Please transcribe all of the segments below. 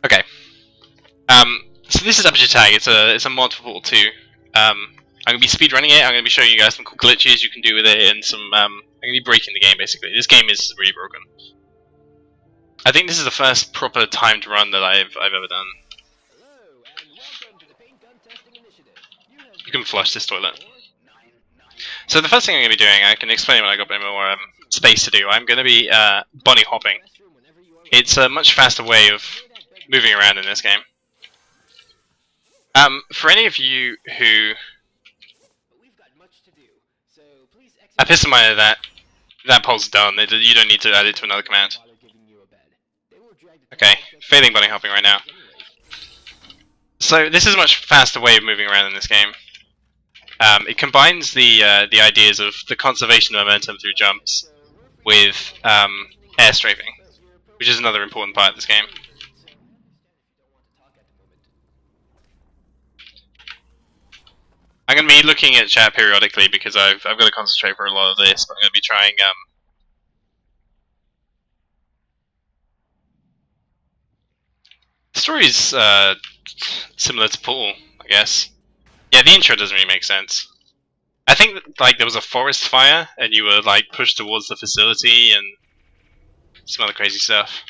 Okay. So this is Aperture Tag. It's a mod for Portal 2. I'm gonna be speedrunning it. I'm gonna be showing you guys some cool glitches you can do with it, and some. I'm gonna be breaking the game basically. This game is really broken. I think this is the first proper timed run that I've ever done. You can flush this toilet. So the first thing I'm gonna be doing, I can explain when I got a bit more space to do. I'm gonna be bunny hopping. It's a much faster way of moving around in this game. For any of you who I pissed in mind that poll's done. You don't need to add it to another command. Okay, failing bunny hopping right now. So this is a much faster way of moving around in this game. It combines the ideas of the conservation of momentum through jumps with air strafing, which is another important part of this game. I'm going to be looking at chat periodically because I've got to concentrate for a lot of this, but I'm going to be trying the story's similar to Portal, I guess. Yeah, the intro doesn't really make sense. I think that, like, there was a forest fire and you were like pushed towards the facility and some other crazy stuff.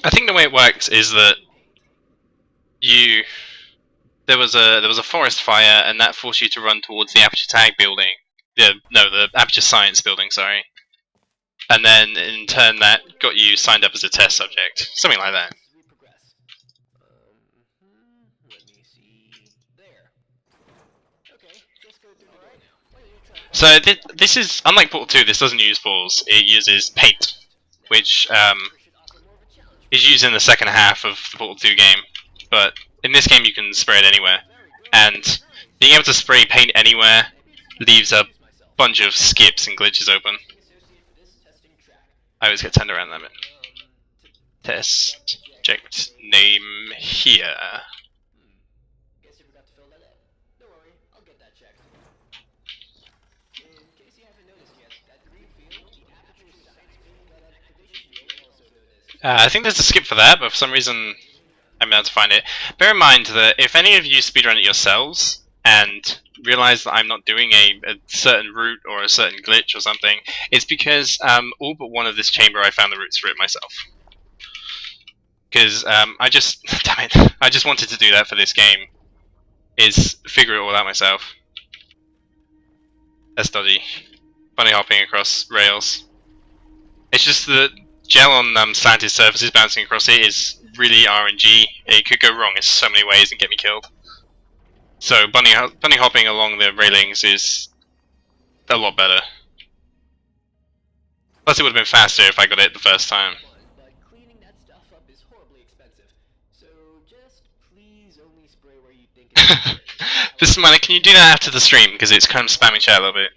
I think the way it works is that there was a forest fire and that forced you to run towards the Aperture Tag building. The Aperture Science building, sorry. And then in turn that got you signed up as a test subject, something like that. So this is, unlike Portal 2, this doesn't use balls, it uses paint, which is used in the second half of the Portal 2 game, but in this game you can spray it anywhere, and being able to spray paint anywhere leaves a bunch of skips and glitches open. I always get turned around that bit. Test object name here. I think there's a skip for that, but for some reason I'm able to find it. Bear in mind that if any of you speedrun it yourselves and realize that I'm not doing a certain route or a certain glitch or something, it's because all but one of this chamber I found the routes for it myself. Because I just, damn it, I just wanted to do that for this game, is figure it all out myself. That's dodgy. Bunny hopping across rails. It's just that gel on slanted surfaces bouncing across it is really RNG. It could go wrong in so many ways and get me killed. So bunny hopping along the railings is a lot better. Plus it would have been faster if I got it the first time. Mr. Money, can you do that after the stream? Because it's kind of spamming chat a little bit.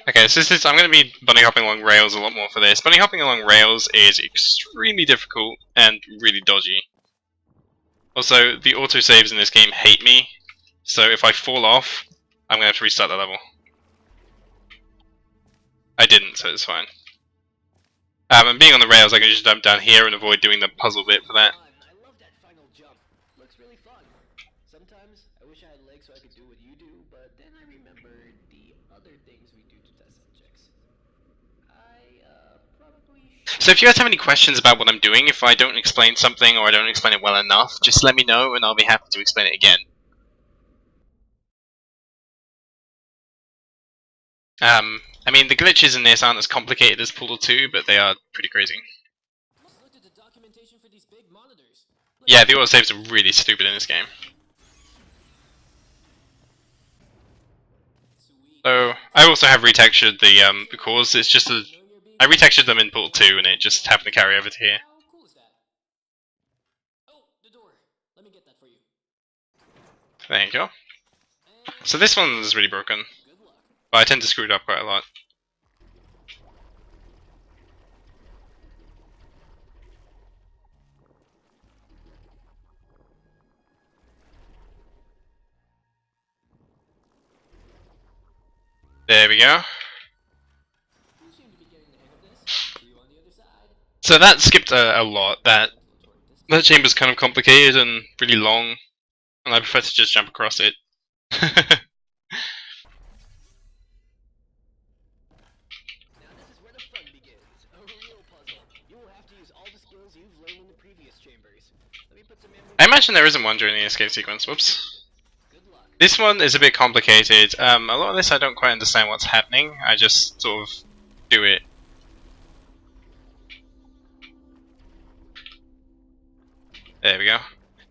Okay, so I'm going to be bunny hopping along rails a lot more for this. Bunny hopping along rails is extremely difficult and really dodgy. Also, the autosaves in this game hate me, so if I fall off, I'm going to have to restart the level. I didn't, so it's fine. And being on the rails, I can just jump down here and avoid doing the puzzle bit for that. Sometimes I wish I had legs so I could do what you do, but then I remembered the other things we do to test subjects. So if you guys have any questions about what I'm doing, if I don't explain something or I don't explain it well enough, just let me know and I'll be happy to explain it again. I mean, the glitches in this aren't as complicated as Portal 2, but they are pretty crazy. Yeah, the autosaves are really stupid in this game. So, I also have retextured the cores. It's just I retextured them in Portal 2 and it just happened to carry over to here. There you go. So this one's really broken, but I tend to screw it up quite a lot. There we go. You seem to be getting the hang of this. See you on the other side. So that skipped a lot. That chamber's kind of complicated and really long, and I prefer to just jump across it. Now this is where the fun begins. A real puzzle. You will have to use all the skills you've learned in the previous chambers. Let me put some memory. I imagine there isn't one during the escape sequence. Whoops. Good luck. This one is a bit complicated. A lot of this I don't quite understand what's happening. I just sort of do it. There we go.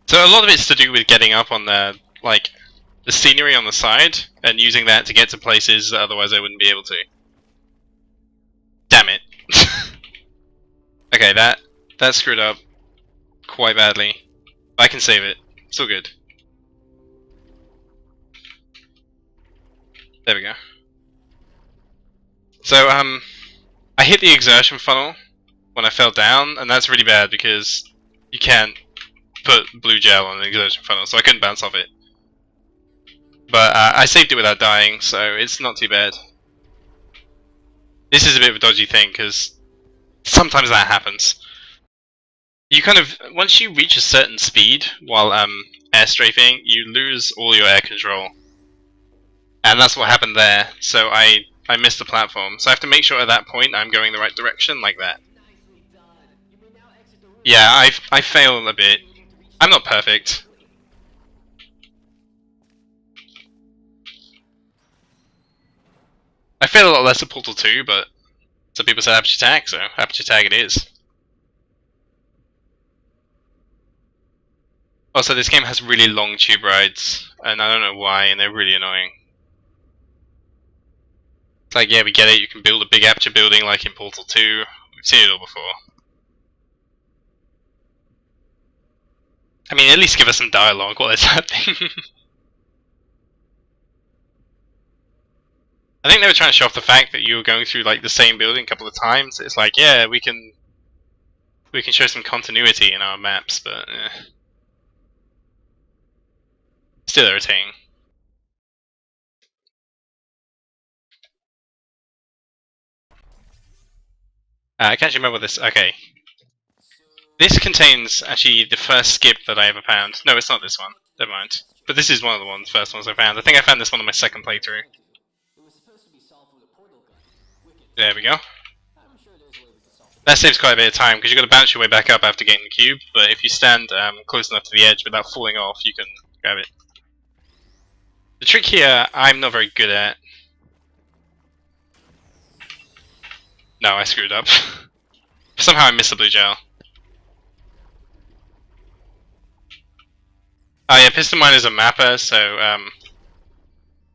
So a lot of it's to do with getting up on the scenery on the side and using that to get to places that otherwise I wouldn't be able to. Damn it. Okay, that screwed up quite badly. I can save it. It's all good. There we go. So, I hit the exertion funnel when I fell down, and that's really bad because you can't put blue gel on an exertion funnel, so I couldn't bounce off it. But I saved it without dying, so it's not too bad. This is a bit of a dodgy thing, because sometimes that happens. You kind of, once you reach a certain speed while air strafing, you lose all your air control. And that's what happened there, so I missed the platform. So I have to make sure at that point I'm going the right direction, like that. Nicely done. You may now exit the room. Yeah, I fail a bit. I'm not perfect. I fail a lot less at Portal 2, but some people said Aperture Tag, so Aperture Tag it is. Also, this game has really long tube rides, and I don't know why, and they're really annoying. It's like, yeah, we get it, you can build a big Aperture building like in Portal 2. We've seen it all before. I mean, at least give us some dialogue while it's happening. I think they were trying to show off the fact that you were going through like the same building a couple of times. It's like, yeah, we can show some continuity in our maps, but still irritating. I can't remember this. Okay, this contains actually the first skip that I ever found. No, it's not this one. Never mind. But this is one of the first ones I found. I think I found this one on my second playthrough. It was supposed to be solved with a portal gun. Wicked. There we go. I'm sure there's a way we can solve it. That saves quite a bit of time because you've got to bounce your way back up after getting the cube. But if you stand close enough to the edge without falling off, you can grab it. The trick here, I'm not very good at. No, I screwed up. Somehow I missed the blue gel. Oh yeah, Piston Mine is a mapper, so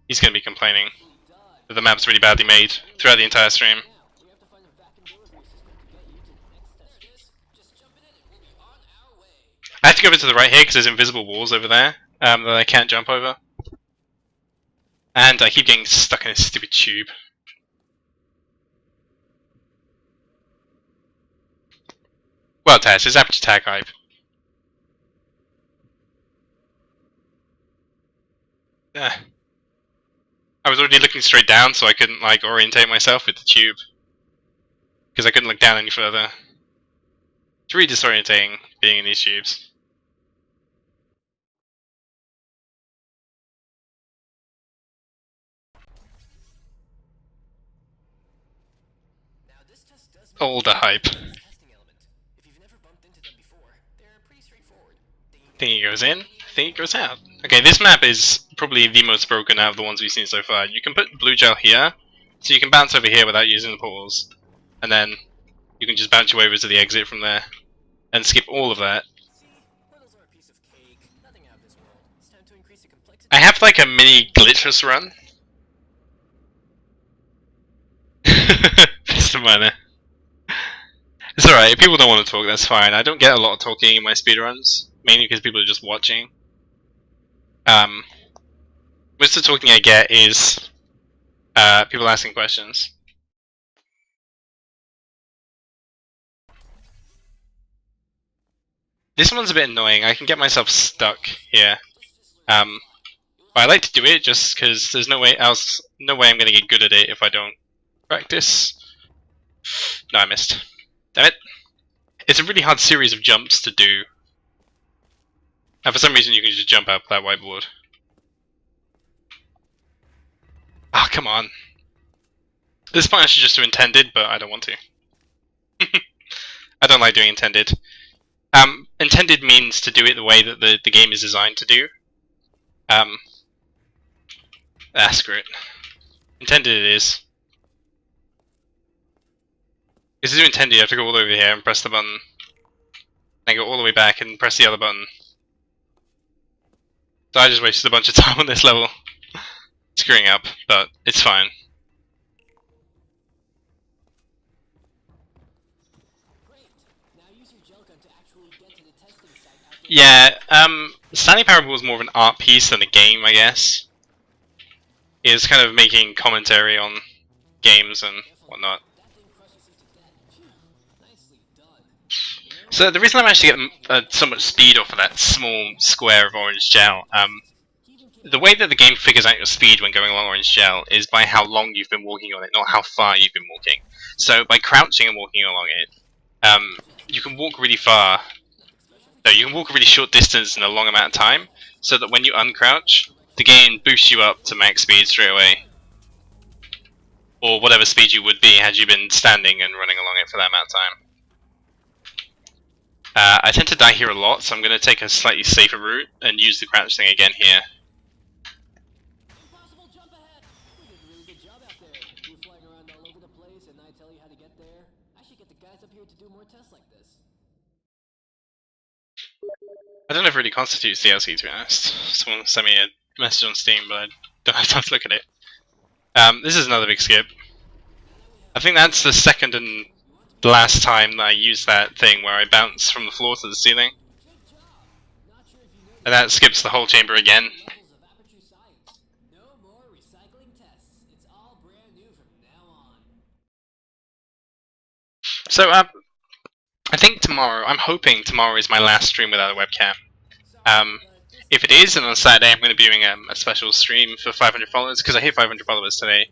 he's going to be complaining that the map's really badly made throughout the entire stream. Now, we have to find a vacuum delivery system to get you to the next test. Just jump it in and we'll be on our way. I have to go over to the right here because there's invisible walls over there that I can't jump over. And I keep getting stuck in this stupid tube. Well, Tess, it's Aperture Tag hype. I was already looking straight down, so I couldn't like orientate myself with the tube because I couldn't look down any further. It's really disorientating being in these tubes. Now, this test does All the hype. testing element. If you've never bumped into them before, they're pretty straightforward. Thingy goes in, thingy goes out. Okay, this map is probably the most broken out of the ones we've seen so far. You can put blue gel here, so you can bounce over here without using the portals. And then you can just bounce your way over to the exit from there. And skip all of that. See, portals are a piece of cake. Nothing out of this world. It's time to increase the complexity. I have like a mini glitchless run. Mr. Minor. It's alright, if people don't want to talk, that's fine. I don't get a lot of talking in my speedruns, mainly because people are just watching. Most of the talking I get is people asking questions. This one's a bit annoying. I can get myself stuck here. But I like to do it just because there's no way I'm gonna get good at it if I don't practice. No, I missed. Damn it. It's a really hard series of jumps to do. And for some reason you can just jump out that whiteboard. Ah, oh, come on. This part I should just do intended, but I don't want to. I don't like doing intended. Intended means to do it the way that the game is designed to do. Screw it. Intended it is. Because to do intended you have to go all the way over here and press the button. Then go all the way back and press the other button. So I just wasted a bunch of time on this level. Screwing up, but it's fine. Yeah, Stanley Parable was more of an art piece than a game, I guess. It's kind of making commentary on games and whatnot. So the reason I managed to get so much speed off of that small square of orange gel, the way that the game figures out your speed when going along orange gel is by how long you've been walking on it, not how far you've been walking. So by crouching and walking along it, you can walk really far. No, you can walk a really short distance in a long amount of time, so that when you uncrouch, the game boosts you up to max speed straight away. Or whatever speed you would be had you been standing and running along it for that amount of time. I tend to die here a lot, so I'm going to take a slightly safer route and use the crouch thing again here. I don't know if it really constitutes DLC, to be honest. Someone sent me a message on Steam, but I don't have time to look at it. This is another big skip. I think that's the second and last time that I used that thing where I bounce from the floor to the ceiling. And that skips the whole chamber again. So, I think tomorrow, I'm hoping tomorrow is my last stream without a webcam. If it is, and on Saturday I'm going to be doing a special stream for 500 followers, because I hit 500 followers today.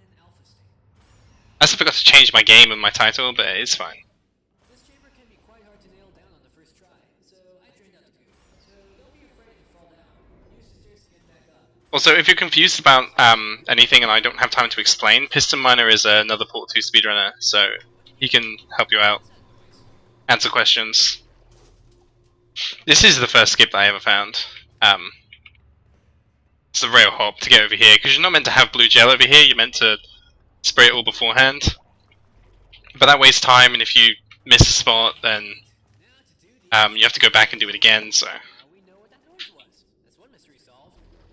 I also forgot to change my game and my title, but it's fine. Also, if you're confused about anything and I don't have time to explain, Piston Miner is another Portal 2 speedrunner, so he can help you out. Answer questions. This is the first skip that I ever found. It's the rail hop to get over here, because you're not meant to have blue gel over here, you're meant to spray it all beforehand. But that wastes time, and if you miss a spot, then you have to go back and do it again, so...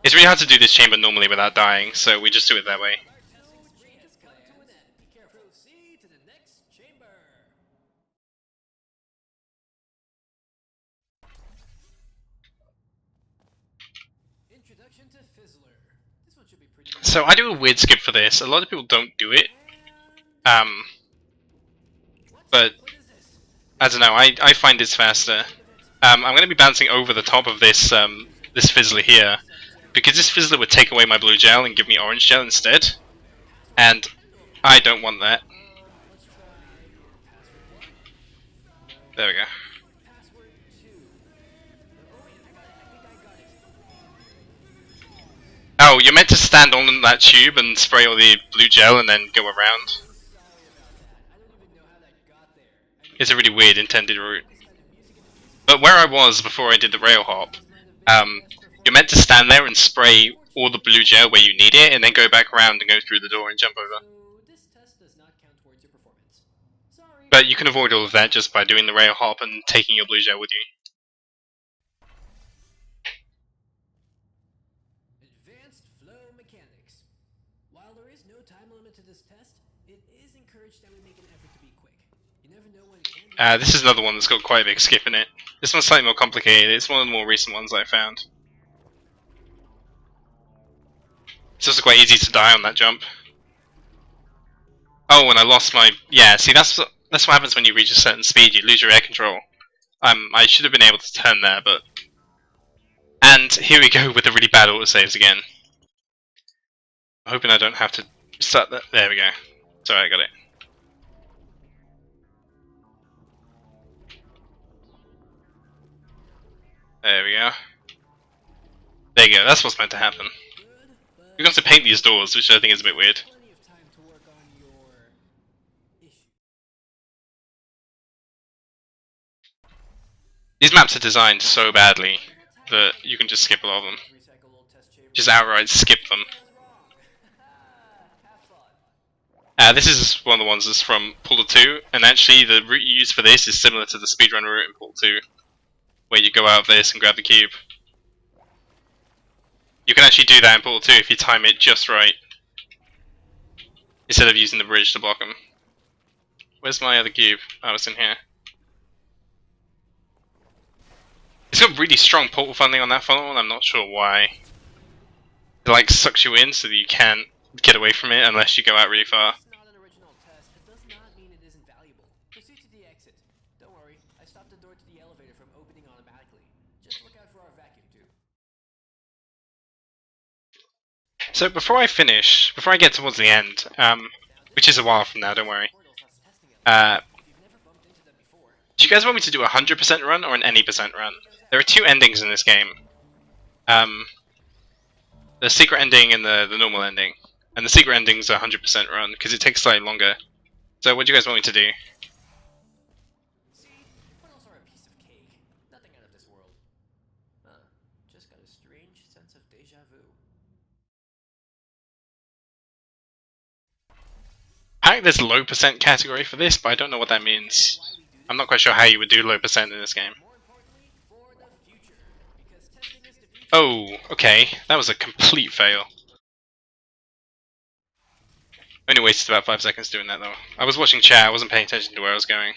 It's really hard to do this chamber normally without dying, so we just do it that way. So I do a weird skip for this. A lot of people don't do it. But I don't know, I find it's faster. I'm going to be bouncing over the top of this this fizzler here, because this fizzler would take away my blue gel and give me orange gel instead. And I don't want that. There we go. Oh, you're meant to stand on that tube and spray all the blue gel and then go around. It's a really weird intended route. But where I was before I did the rail hop, you're meant to stand there and spray all the blue gel where you need it, and then go back around and go through the door and jump over. But you can avoid all of that just by doing the rail hop and taking your blue gel with you. Advanced flow mechanics. While there is no time limit to this test, it is encouraged that we make an effort to be quick. You never know when it can be. This is another one that's got quite a big skip in it. This one's slightly more complicated. It's one of the more recent ones I found. It's also quite easy to die on that jump. Oh, and I lost my... Yeah, see, that's what happens when you reach a certain speed. You lose your air control. I should have been able to turn there, but... And here we go with the really bad autosaves again. I'm hoping I don't have to start that. There we go. Sorry, I got it. There we go. There you go, that's what's meant to happen. We're going to paint these doors, which I think is a bit weird. Plenty of time to work on your issue. These maps are designed so badly that you can just skip a lot of them. Recycle old test chamber. Just outright skip them. Have fun. This is one of the ones that's from Portal 2, and actually the route you use for this is similar to the speedrun route in Portal 2, where you go out of this and grab the cube. You can actually do that in Portal 2 if you time it just right, instead of using the bridge to block them. Where's my other cube? Oh, it's in here. It's got really strong portal funding on that funnel, and I'm not sure why. It like sucks you in so that you can't get away from it unless you go out really far. It's not an original test. It does not mean it isn't valuable. Proceed to the exit. Don't worry, I stopped the door to the elevator from opening automatically. Just look out for our vacuum tube. So before I finish, before I get towards the end, which is a while from now, don't worry. Do you guys want me to do a 100% run or an any percent run? There are two endings in this game. The secret ending and the normal ending. And the secret ending's a 100% run, because it takes slightly longer. So what do you guys want me to do? See, puddles are a piece of cake. Nothing out of this world. Just got a strange sense of deja vu. Apparently there's a low percent category for this, but I don't know what that means. I'm not quite sure how you would do low percent in this game. More importantly, for the future. Because testing is the future. Oh, okay. That was a complete fail. Only wasted about 5 seconds doing that though. I was watching chat, I wasn't paying attention to where I was going.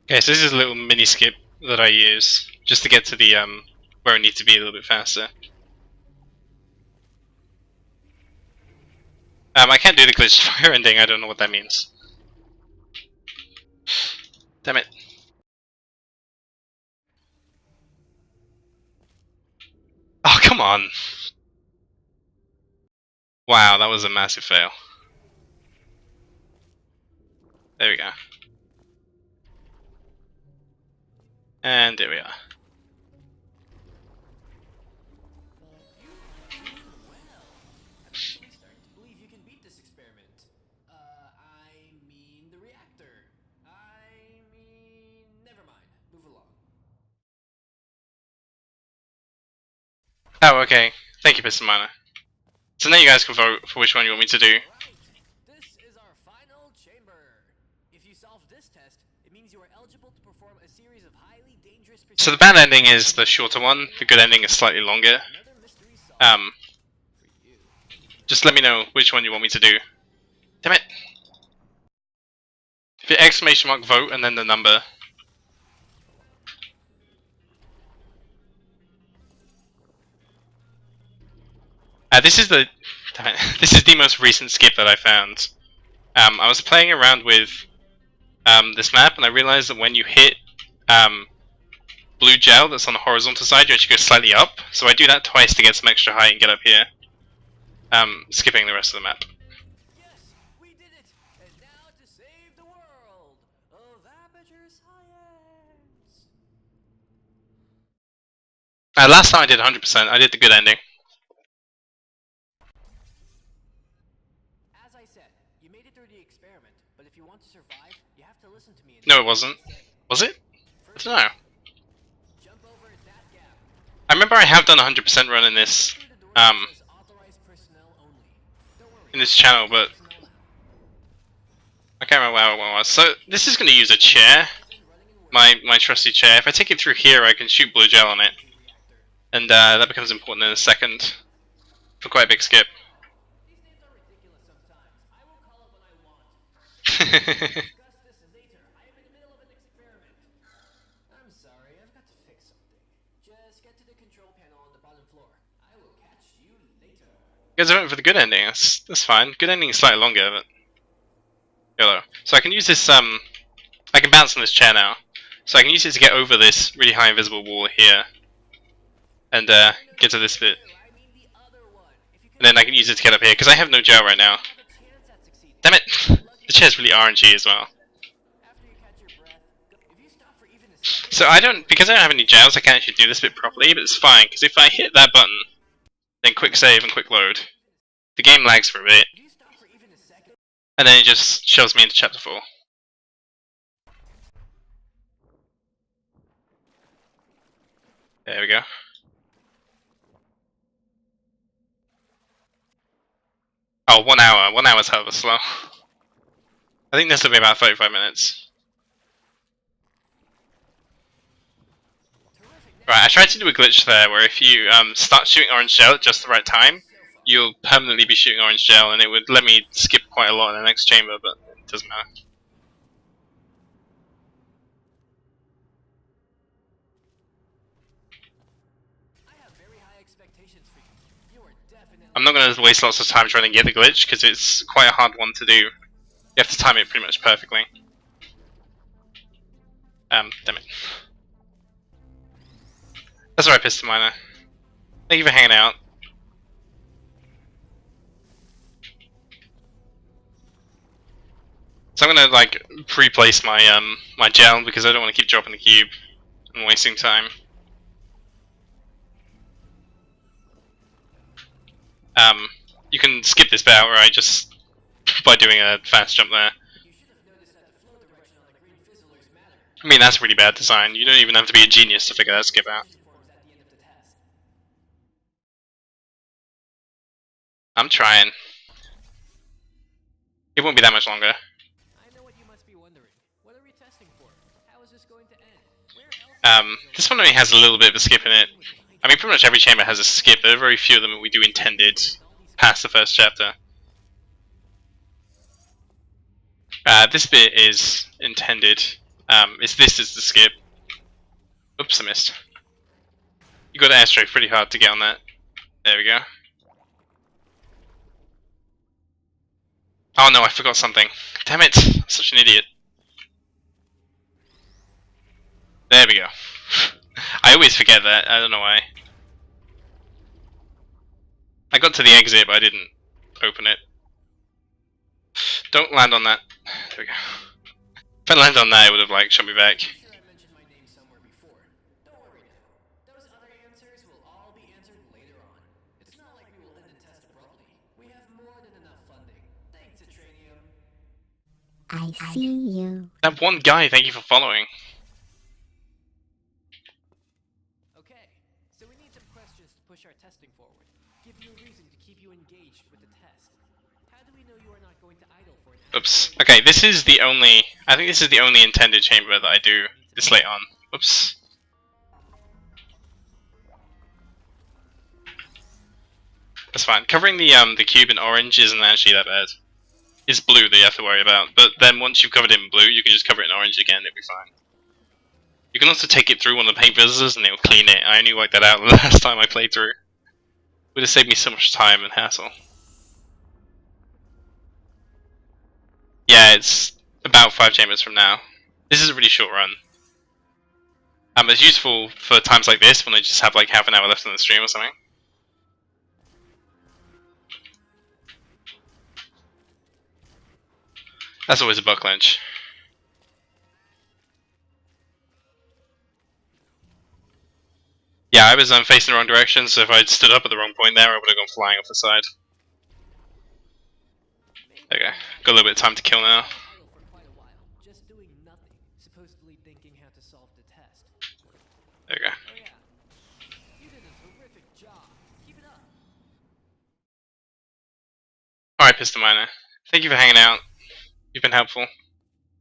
Okay, so this is a little mini skip that I use, just to get to the, where I need to be a little bit faster. I can't do the glitched fire ending, I don't know what that means. Damn it. Oh, come on! Wow, that was a massive fail. There we go. And there we are. I'm actually starting to believe you can beat this experiment. I mean the reactor. Never mind. Move along. Oh, okay. Thank you, Mr. Miner. So now you guys can vote for which one you want me to do. Right. This is our final chamber. If you solve this test, it means you are eligible to perform a series of highly dangerous procedures. So the bad ending is the shorter one, the good ending is slightly longer. Another mystery solved for you. Just let me know which one you want me to do. Damn it! If you exclamation mark vote and then the number. This is the damn it, this is the most recent skip that I found. I was playing around with this map and I realized that when you hit blue gel that's on the horizontal side, you actually go slightly up. So I do that twice to get some extra height and get up here. Skipping the rest of the map. Yes, we did it! And now to save the world of Aperture Science! Last time I did 100%, I did the good ending. As I said, you made it through the experiment, but if you want to survive, you have to listen to me. And No, it wasn't. Was it? I don't know. jump over that gap. I remember I have done a 100% run in this, Through the door that says authorized personnel only. Don't worry. in this channel, but Personnel now. I can't remember how it was. So this is going to use a chair, Been running and working my trusty chair. If I take it through here, I can shoot blue gel on it, reactor. and that becomes important in a second for quite a big skip. These names are ridiculous sometimes. I will call it when I want. Discuss this later. I am in the middle of an experiment. I'm sorry, I've got to fix something. Just get to the control panel on the bottom floor. I will catch you later. You guys are voting for the good ending. That's fine. Good ending is slightly longer, but hello. So I can use this. I can bounce on this chair now. So I can use it to get over this really high invisible wall here, and get to this bit. And then I can use it to get up here, because I have no gel right now. Damn it! The chair's really RNG as well. So because I don't have any gels, I can't actually do this bit properly, but it's fine, because if I hit that button, then quick save and quick load, the game lags for a bit, and then it just shoves me into chapter 4. There we go. Oh, 1 hour. 1 hour's hella slow. I think this will be about 35 minutes. Right, I tried to do a glitch there where if you start shooting orange gel at just the right time, you'll permanently be shooting orange gel, and it would let me skip quite a lot in the next chamber, but it doesn't matter. I'm not going to waste lots of time trying to get the glitch, because it's quite a hard one to do. You have to time it pretty much perfectly. Damn it. That's alright, Piston Miner. Thank you for hanging out. So I'm gonna like pre-place my my gel because I don't want to keep dropping the cube and wasting time. You can skip this bit out where I just by doing a fast jump there. I mean, that's really bad design. You don't even have to be a genius to figure that skip out. I'm trying. It won't be that much longer. I know what you must be wondering. What are we testing for? How is this going to end? This one only has a little bit of a skip in it. I mean, pretty much every chamber has a skip. There are very few of them that we do intended past the first chapter. This bit is intended. This is the skip. Oops, I missed. You got to airstrike pretty hard to get on that. There we go. Oh no, I forgot something. Damn it! I'm such an idiot. There we go. I always forget that. I don't know why. I got to the exit, but I didn't open it. Don't land on that. There we go. If I landed on that, it would have like shot me back. I see you. That one guy, thank you for following. Okay, so we need some questions to push our testing forward. Give you a reason to keep you engaged with the test. How do we know you are not going to idle for an hour? Oops. Okay, this is the only... I think this is the only intended chamber that I do this late on. Oops. That's fine. Covering the cube in orange isn't actually that bad. It's blue that you have to worry about, but then once you've covered it in blue, you can just cover it in orange again, it'll be fine. You can also take it through one of the paint visors and it'll clean it. I only worked that out the last time I played through. Would have saved me so much time and hassle. Yeah, it's about 5 chambers from now. This is a really short run. It's useful for times like this when I just have like half an hour left on the stream or something. That's always a buck clinch. Yeah, I was facing the wrong direction, so if I'd stood up at the wrong point there, I would have gone flying off the side. There we go. Got a little bit of time to kill now. Just doing nothing, supposedly thinking how to solve the test. There we go. Oh yeah, you did a terrific job. Keep it up. Alright, Piston Miner. Thank you for hanging out. You've been helpful.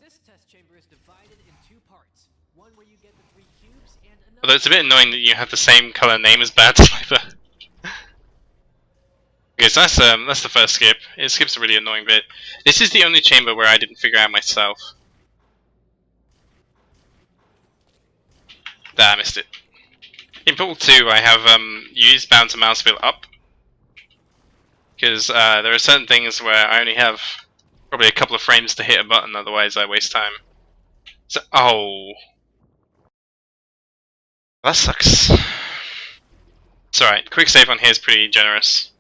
This test chamber is divided in 2 parts. One where you get the 3 cubes and another. Although it's a bit annoying that you have the same color name as Bad Sniper. Okay, so that's the first skip. It skips a really annoying bit. This is the only chamber where I didn't figure out myself. There, I missed it. In Portal 2, I have used bounce and mouse wheel up. Because there are certain things where I only have probably a couple of frames to hit a button, otherwise I waste time. So, oh. That sucks. It's alright. Quick save on here is pretty generous.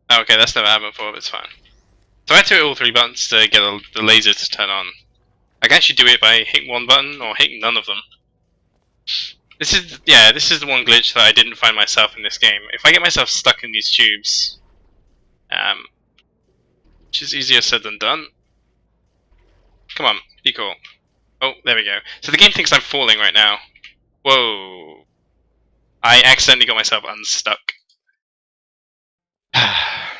Oh, okay, that's never happened before, but it's fine. So I had to hit all 3 buttons to get the laser to turn on. I can actually do it by hitting 1 button or hitting none of them. This is the one glitch that I didn't find myself in this game. If I get myself stuck in these tubes, which is easier said than done. Come on, be cool. Oh, there we go. So the game thinks I'm falling right now. Whoa. I accidentally got myself unstuck. That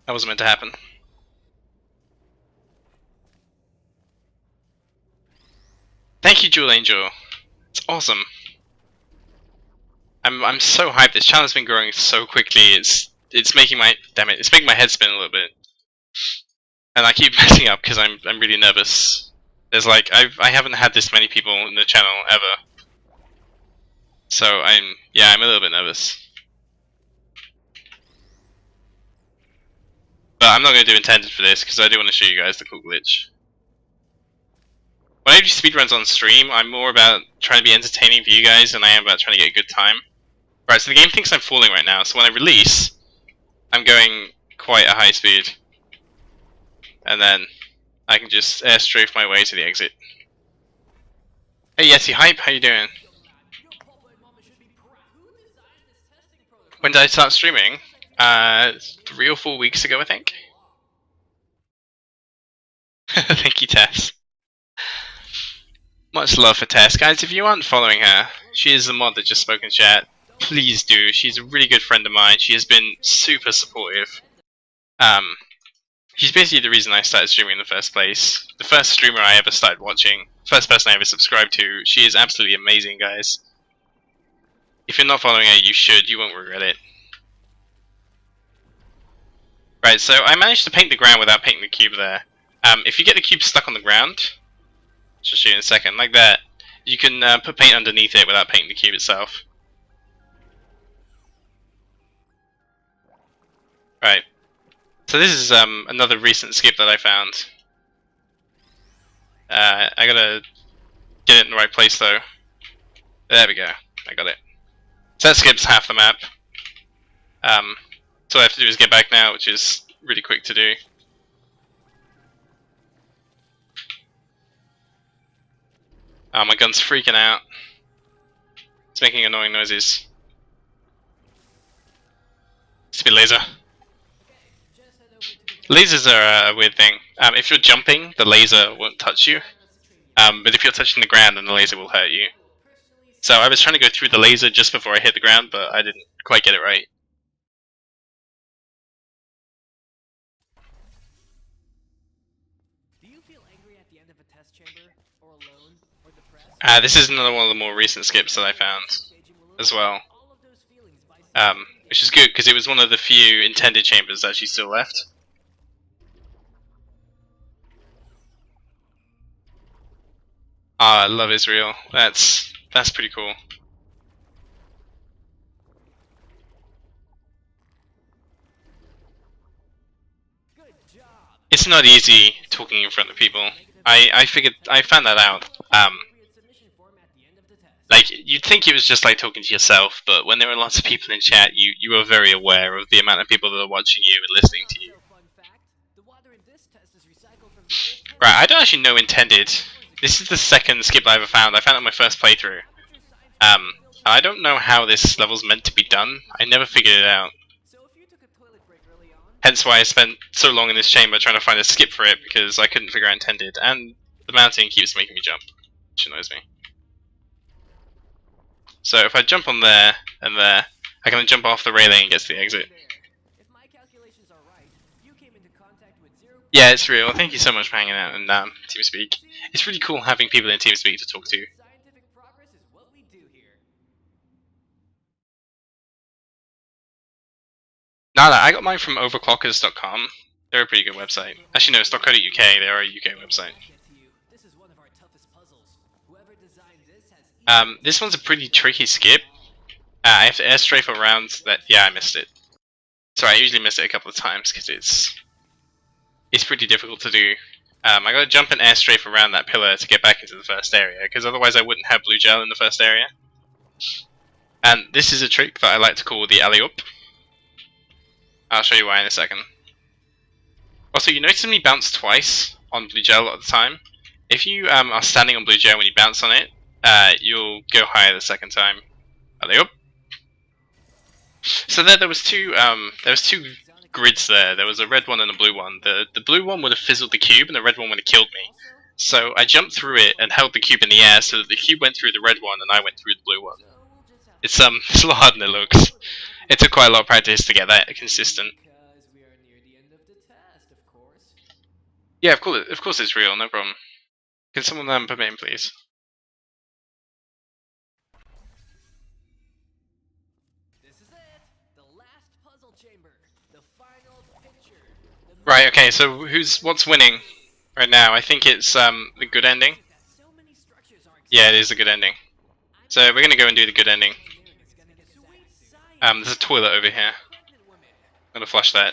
wasn't meant to happen. Thank you, Jewel Angel. It's awesome. I'm so hyped. This channel's been growing so quickly. It's making my it's making my head spin a little bit. And I keep messing up because I'm really nervous. There's like I haven't had this many people in the channel ever. So I'm a little bit nervous. But I'm not going to do intended for this because I do want to show you guys the cool glitch. When I do speedruns on stream, I'm more about trying to be entertaining for you guys than I am about trying to get a good time. Right, so the game thinks I'm falling right now, so when I release, I'm going quite a high speed. And then I can just airstrafe my way to the exit. Hey Yeti Hype, how you doing? When did I start streaming? 3 or 4 weeks ago, I think. Thank you, Tess. Much love for Tess. Guys, if you aren't following her, she is the mod that just spoke in chat. Please do. She's a really good friend of mine. She has been super supportive. She's basically the reason I started streaming in the first place. The first streamer I ever started watching. First person I ever subscribed to. She is absolutely amazing, guys. If you're not following her, you should. You won't regret it. Right, so I managed to paint the ground without painting the cube there. If you get the cube stuck on the ground, just show you in a second, like that, you can put paint underneath it without painting the cube itself. Right. So this is another recent skip that I found. I gotta get it in the right place though. There we go. I got it. So that skips half the map. So all I have to do is get back now, which is really quick to do. Oh, my gun's freaking out. It's making annoying noises. Speed laser. Lasers are a weird thing. If you're jumping, the laser won't touch you. But if you're touching the ground, then the laser will hurt you. So I was trying to go through the laser just before I hit the ground, but I didn't quite get it right. Do you feel angry at the end of a test chamber, or alone, or depressed? This is another one of the more recent skips that I found as well. Which is good because it was one of the few intended chambers that actually still left. I love Israel. That's pretty cool. It's not easy talking in front of people. I found that out. Like, you'd think it was just like talking to yourself, but when there are lots of people in chat, you are very aware of the amount of people that are watching you and listening to you. Right, I don't actually know intended. This is the second skip I ever found. I found it on my first playthrough. I don't know how this level's meant to be done. I never figured it out. Hence why I spent so long in this chamber trying to find a skip for it, because I couldn't figure out intended, and the mountain keeps making me jump, which annoys me. So if I jump on there and there, I can then jump off the railing and get to the exit. Yeah, it's real. Thank you so much for hanging out in TeamSpeak. It's really cool having people in TeamSpeak to talk to. No, I got mine from overclockers.com. They're a pretty good website. Actually, no, it's .co.uk. They're a UK website. This one's a pretty tricky skip. I have to airstrafe around that. Yeah, I missed it. So I usually miss it a couple of times because it's pretty difficult to do. I gotta jump and air strafe around that pillar to get back into the first area, because otherwise I wouldn't have blue gel in the first area. And this is a trick that I like to call the alley-oop. I'll show you why in a second. Also, you notice me bounce twice on blue gel at the time. If you are standing on blue gel when you bounce on it, you'll go higher the second time. Alley-oop. So there was two grids there. There was a red one and a blue one. The blue one would have fizzled the cube, and the red one would have killed me. So I jumped through it and held the cube in the air so that the cube went through the red one and I went through the blue one. It's it's a lot harder than it looks. It took quite a lot of practice to get that consistent. Yeah, of course it's real, no problem. Can someone put me in, please? This is it. The last puzzle chamber. The final picture. Right, okay, so what's winning right now? I think it's the good ending. Yeah, it is a good ending. So we're gonna go and do the good ending. There's a toilet over here. I'm gonna flush that.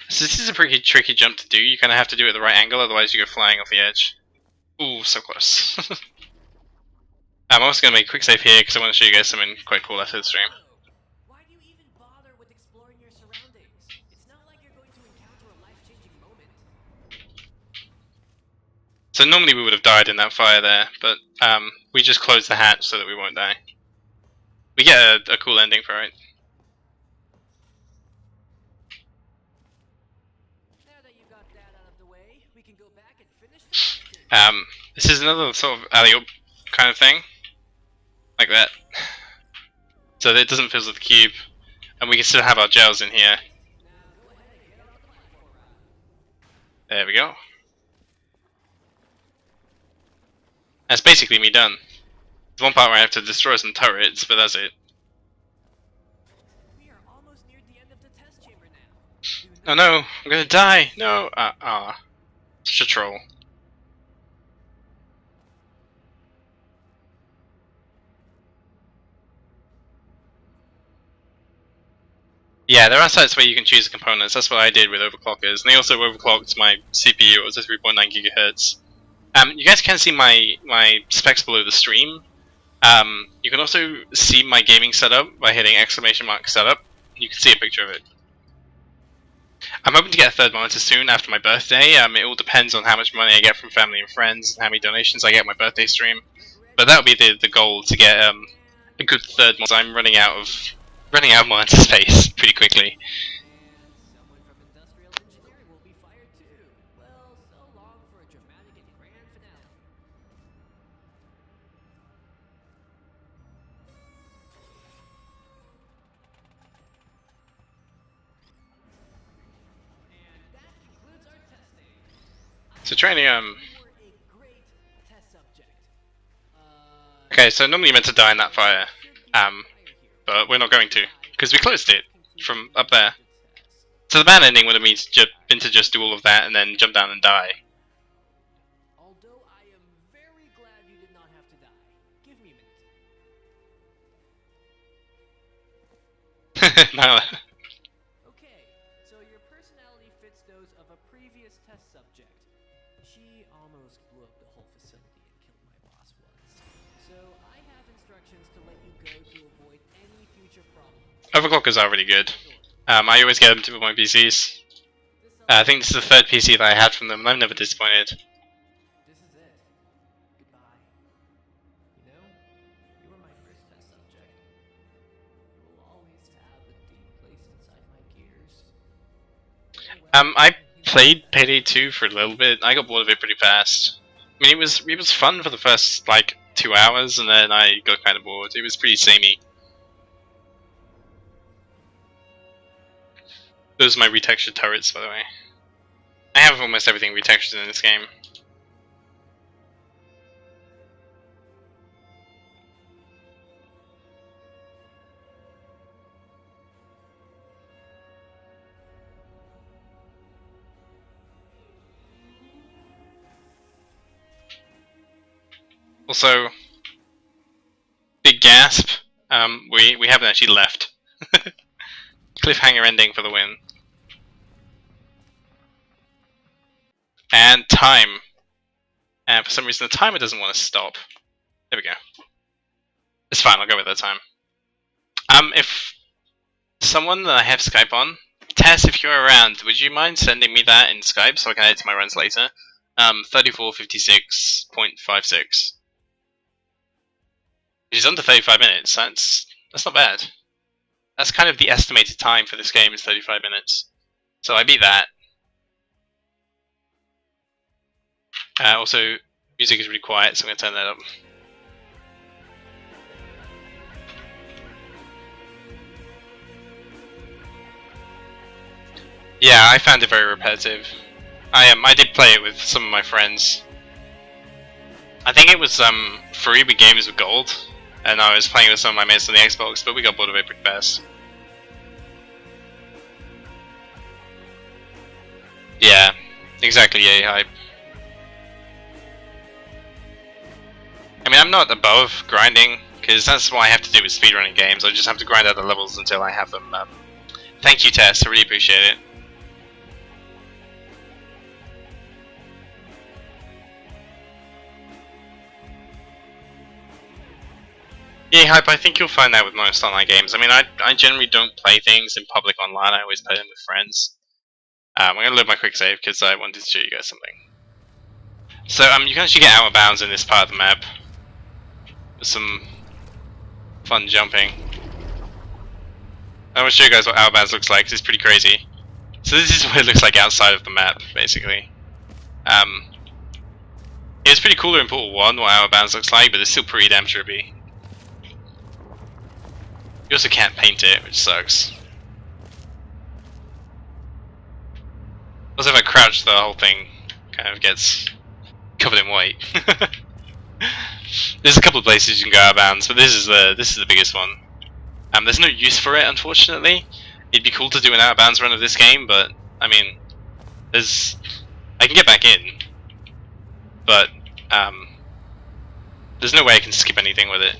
So this is a pretty tricky jump to do. You kind of have to do it at the right angle, otherwise you go flying off the edge. Ooh, so close. I'm also gonna make a quick save here because I want to show you guys something quite cool after the stream. Why do you even bother with exploring your surroundings? It's not like you're going to encounter a life-changing moment. So normally we would have died in that fire there, but we just closed the hatch so that we won't die. We get a cool ending for it. Now that you got that out of the way, we can go back and finish. This is another sort of alley-oop kind of thing, like that. So that it doesn't fizzle the cube, and we can still have our gels in here. There we go. That's basically me done. There's one part where I have to destroy some turrets, but that's it. We are almost near the end of the test chamber now. Oh no, I'm gonna die! No! Such a troll. Yeah, there are sites where you can choose the components. That's what I did with overclockers. And they also overclocked my CPU. It was a 3.9 GHz. You guys can see my specs below the stream. You can also see my gaming setup by hitting !setup. You can see a picture of it. I'm hoping to get a third monitor soon after my birthday. It all depends on how much money I get from family and friends and how many donations I get on my birthday stream. But that would be the goal, to get a good third monitor. I'm running out of monitor space pretty quickly. Someone from industrial engineering will be fired too. Well, so long for a dramatic and grand finale. And that concludes our testing. So trying to You were a great test subject. Okay, so normally you're meant to die in that fire. But we're not going to, because we closed it from up there. So the bad ending would have been to just do all of that and then jump down and die. Although I am very glad you did not have to die. Give me a minute. No. Okay, so your personality fits those of a previous test subject. She almost blew up the whole facility and killed my boss once. So I have instructions to let you go to avoid any future problems. Overclockers are really good. I always get them to my PCs. I think this is the third PC that I had from them, and I'm never disappointed. This is it. Goodbye. You know, you were my first test subject. You will always have a deep place inside my gears. I played Payday 2 for a little bit. I got bored of it pretty fast. I mean, it was fun for the first like 2 hours, and then I got kind of bored. It was pretty samey. Those are my retextured turrets, by the way. I have almost everything retextured in this game. Also, big gasp, we haven't actually left. Cliffhanger ending for the win. And time. And for some reason the timer doesn't want to stop. There we go. It's fine, I'll go with that time. If someone that I have Skype on, Tess, if you're around, would you mind sending me that in Skype so I can add it to my runs later? 3456.56. Which is under 35 minutes. That's not bad. That's kind of the estimated time for this game is 35 minutes. So I beat that. Also, music is really quiet, so I'm going to turn that up. Yeah, I found it very repetitive. I did play it with some of my friends. I think it was free with games with gold, and I was playing with some of my mates on the Xbox, but we got bored of it pretty fast. Yeah, exactly. Yeah, hype. I mean, I'm not above grinding because that's what I have to do with speedrunning games. I just have to grind out the levels until I have them. Thank you, Tess. I really appreciate it. Yeah, hype. I think you'll find that with most online games. I mean, I generally don't play things in public online. I always play them with friends. I'm gonna load my quick save because I wanted to show you guys something. So you can actually get out of bounds in this part of the map. With some fun jumping. I want to show you guys what out of bounds looks like because it's pretty crazy. So this is what it looks like outside of the map, basically. It was pretty cooler in Portal 1 what out of bounds looks like, but it's still pretty damn trippy. You also can't paint it, which sucks. Also, if I crouch, the whole thing kind of gets covered in white. There's a couple of places you can go out of bounds, but this is the biggest one. There's no use for it, unfortunately. It'd be cool to do an out of bounds run of this game, but I mean, I can get back in, but there's no way I can skip anything with it.